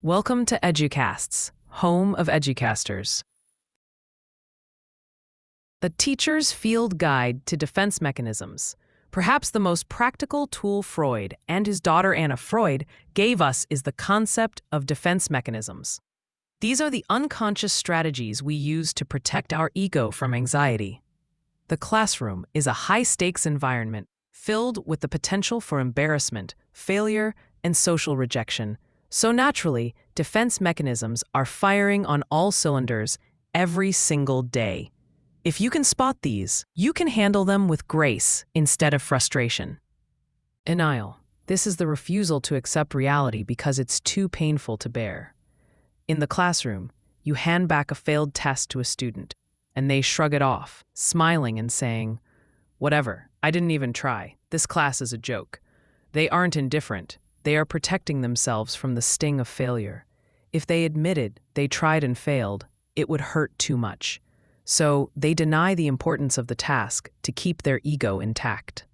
Welcome to EduCasts, home of EduCasters. The Teacher's Field Guide to Defense Mechanisms. Perhaps the most practical tool Freud and his daughter Anna Freud gave us is the concept of defense mechanisms. These are the unconscious strategies we use to protect our ego from anxiety. The classroom is a high-stakes environment filled with the potential for embarrassment, failure, and social rejection. So naturally, defense mechanisms are firing on all cylinders every single day. If you can spot these, you can handle them with grace instead of frustration. Denial. This is the refusal to accept reality because it's too painful to bear. In the classroom, you hand back a failed test to a student, and they shrug it off, smiling and saying, "Whatever, I didn't even try. This class is a joke." They aren't indifferent. They are protecting themselves from the sting of failure. If they admitted they tried and failed, it would hurt too much. So they deny the importance of the task to keep their ego intact.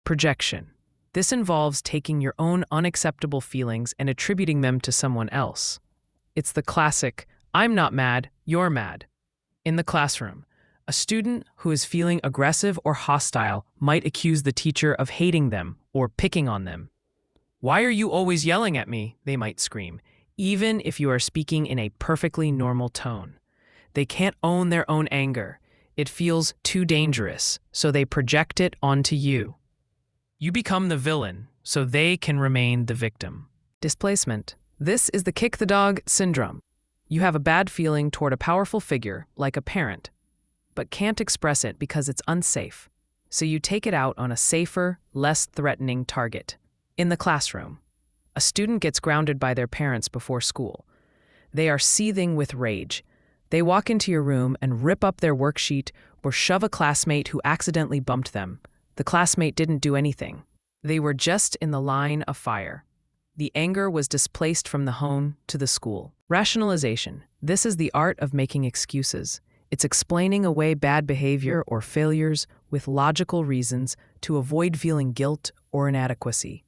Projection. This involves taking your own unacceptable feelings and attributing them to someone else. It's the classic, "I'm not mad, you're mad." In the classroom, a student who is feeling aggressive or hostile might accuse the teacher of hating them or picking on them. "Why are you always yelling at me?" they might scream, even if you are speaking in a perfectly normal tone. They can't own their own anger. It feels too dangerous, so they project it onto you. You become the villain, so they can remain the victim. Displacement. This is the kick the dog syndrome. You have a bad feeling toward a powerful figure, like a parent, but can't express it because it's unsafe. So you take it out on a safer, less threatening target. In the classroom, a student gets grounded by their parents before school. They are seething with rage. They walk into your room and rip up their worksheet or shove a classmate who accidentally bumped them. The classmate didn't do anything. They were just in the line of fire. The anger was displaced from the home to the school. Rationalization. This is the art of making excuses. It's explaining away bad behavior or failures with logical reasons to avoid feeling guilt or inadequacy.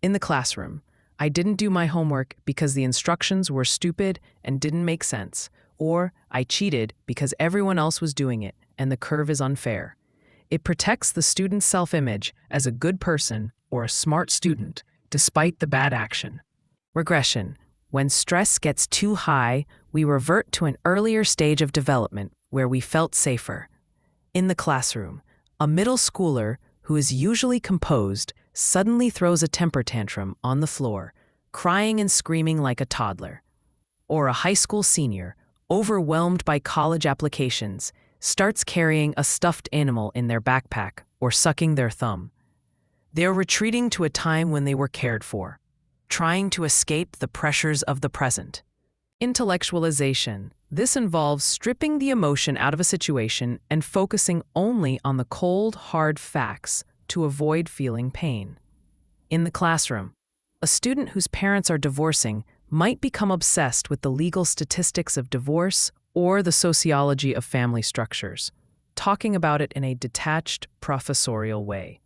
In the classroom, I didn't do my homework because the instructions were stupid and didn't make sense, or I cheated because everyone else was doing it and the curve is unfair. It protects the student's self-image as a good person or a smart student, despite the bad action. Regression. When stress gets too high, we revert to an earlier stage of development where we felt safer. In the classroom, a middle schooler who is usually composed suddenly throws a temper tantrum on the floor, crying and screaming like a toddler. Or a high school senior, overwhelmed by college applications, starts carrying a stuffed animal in their backpack or sucking their thumb. They're retreating to a time when they were cared for, trying to escape the pressures of the present. Intellectualization. This involves stripping the emotion out of a situation and focusing only on the cold, hard facts to avoid feeling pain. In the classroom, a student whose parents are divorcing might become obsessed with the legal statistics of divorce or the sociology of family structures, talking about it in a detached, professorial way.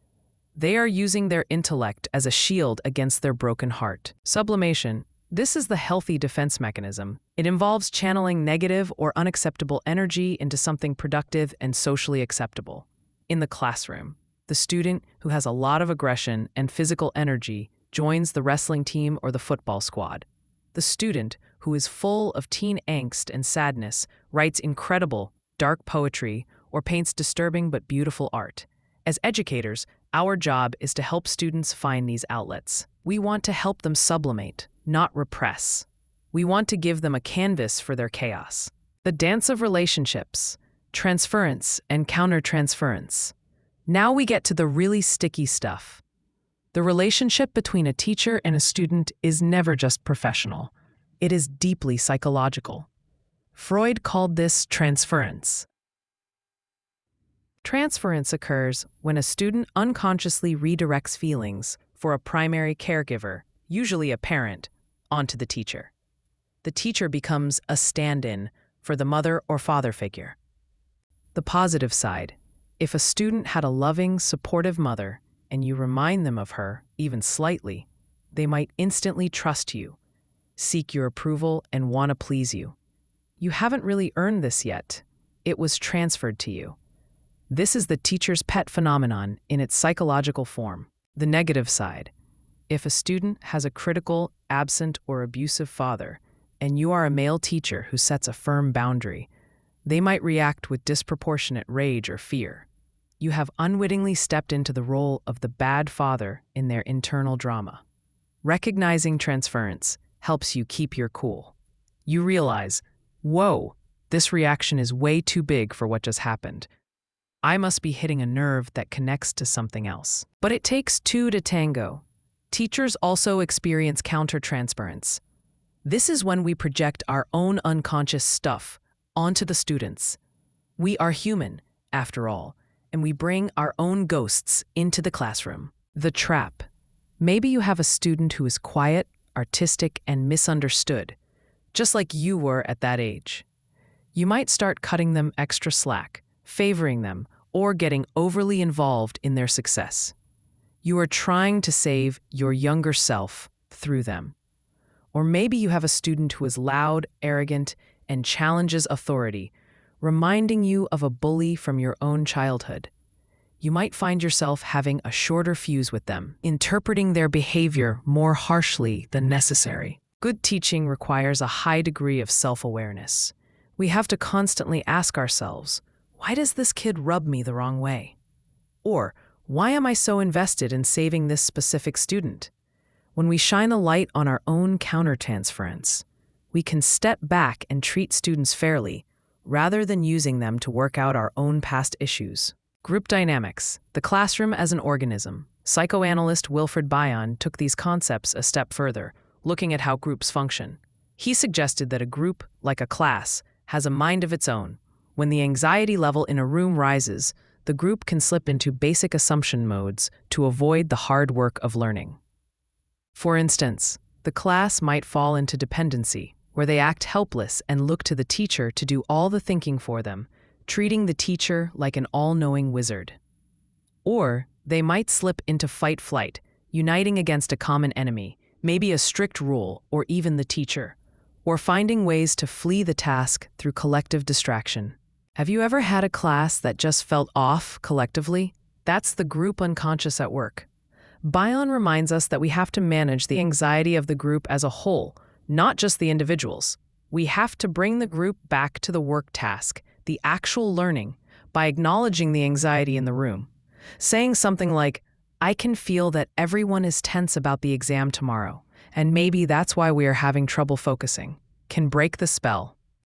They are using their intellect as a shield against their broken heart. Sublimation. This is the healthy defense mechanism. It involves channeling negative or unacceptable energy into something productive and socially acceptable. In the classroom, the student who has a lot of aggression and physical energy joins the wrestling team or the football squad. The student who is full of teen angst and sadness writes incredible, dark poetry or paints disturbing but beautiful art. As educators, our job is to help students find these outlets. We want to help them sublimate, not repress. We want to give them a canvas for their chaos. The dance of relationships, transference and countertransference. Now we get to the really sticky stuff. The relationship between a teacher and a student is never just professional. It is deeply psychological. Freud called this transference. Transference occurs when a student unconsciously redirects feelings for a primary caregiver, usually a parent, onto the teacher. The teacher becomes a stand-in for the mother or father figure. The positive side. If a student had a loving, supportive mother and you remind them of her, even slightly, they might instantly trust you, seek your approval, and want to please you. You haven't really earned this yet. It was transferred to you. This is the teacher's pet phenomenon in its psychological form. The negative side. If a student has a critical, absent, or abusive father, and you are a male teacher who sets a firm boundary, they might react with disproportionate rage or fear. You have unwittingly stepped into the role of the bad father in their internal drama. Recognizing transference helps you keep your cool. You realize, whoa, this reaction is way too big for what just happened. I must be hitting a nerve that connects to something else. But it takes two to tango. Teachers also experience countertransference. This is when we project our own unconscious stuff onto the students. We are human, after all, and we bring our own ghosts into the classroom. The trap. Maybe you have a student who is quiet, artistic, and misunderstood, just like you were at that age. You might start cutting them extra slack, favoring them, or getting overly involved in their success. You are trying to save your younger self through them. Or maybe you have a student who is loud, arrogant, and challenges authority, reminding you of a bully from your own childhood. You might find yourself having a shorter fuse with them, interpreting their behavior more harshly than necessary. Good teaching requires a high degree of self-awareness. We have to constantly ask ourselves, why does this kid rub me the wrong way? Or, why am I so invested in saving this specific student? When we shine a light on our own countertransference, we can step back and treat students fairly, rather than using them to work out our own past issues. Group dynamics, the classroom as an organism. Psychoanalyst Wilfred Bion took these concepts a step further, looking at how groups function. He suggested that a group, like a class, has a mind of its own. When the anxiety level in a room rises, the group can slip into basic assumption modes to avoid the hard work of learning. For instance, the class might fall into dependency, where they act helpless and look to the teacher to do all the thinking for them, treating the teacher like an all-knowing wizard. Or they might slip into fight-flight, uniting against a common enemy, maybe a strict rule or even the teacher, or finding ways to flee the task through collective distraction. Have you ever had a class that just felt off collectively? That's the group unconscious at work. Bion reminds us that we have to manage the anxiety of the group as a whole, not just the individuals. We have to bring the group back to the work task, the actual learning, by acknowledging the anxiety in the room. Saying something like, I can feel that everyone is tense about the exam tomorrow, and maybe that's why we are having trouble focusing, can break the spell.